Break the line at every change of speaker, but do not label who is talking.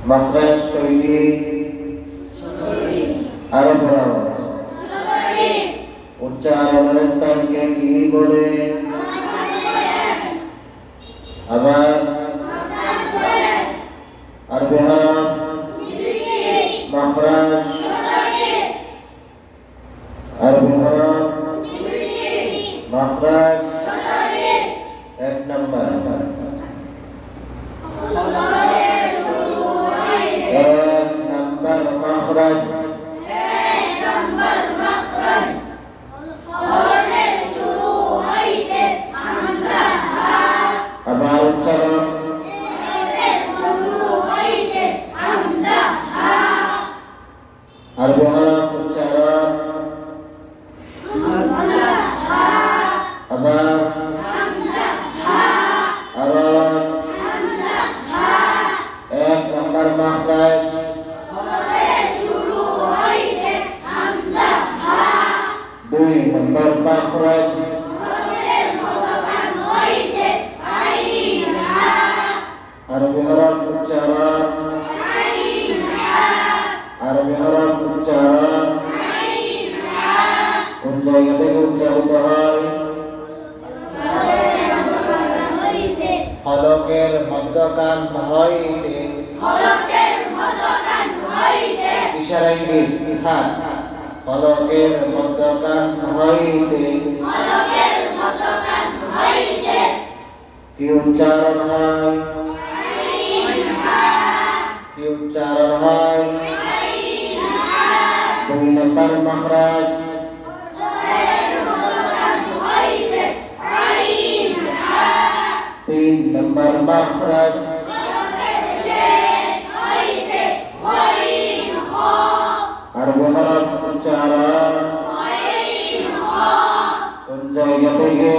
মাখরাজ তৈরি আরো বড় আওয়াজ উচ্চারণের স্থানকে কি বলে? আবার আরবি হরফ মাখরাজ আরবি হরফ মাখরাজ এক নাম্বার মাখরাজ আবার উচ্চারণ আরবি হরফ উচ্চারণ আবার আওয়াজ এক নাম্বার মাখরাজ দুই নাম্বার মাখরাজ আরবি হরফ উচ্চারণ আরবি হরফ উচ্চারণ কোন জায়গা থেকে উচ্চারিত হয়? ফলকের মধ্যখান হইতে ইশারা ইঙ্গিত হাত ফলকের মধ্যখান হইতে কি উচ্চারণ হয়? কি উচ্চারণ হয়? দুই নম্বর মাখরাজ তিন নম্বর মাখরাজ আরবি হরফ উচ্চারণ কোন জায়গা থেকে?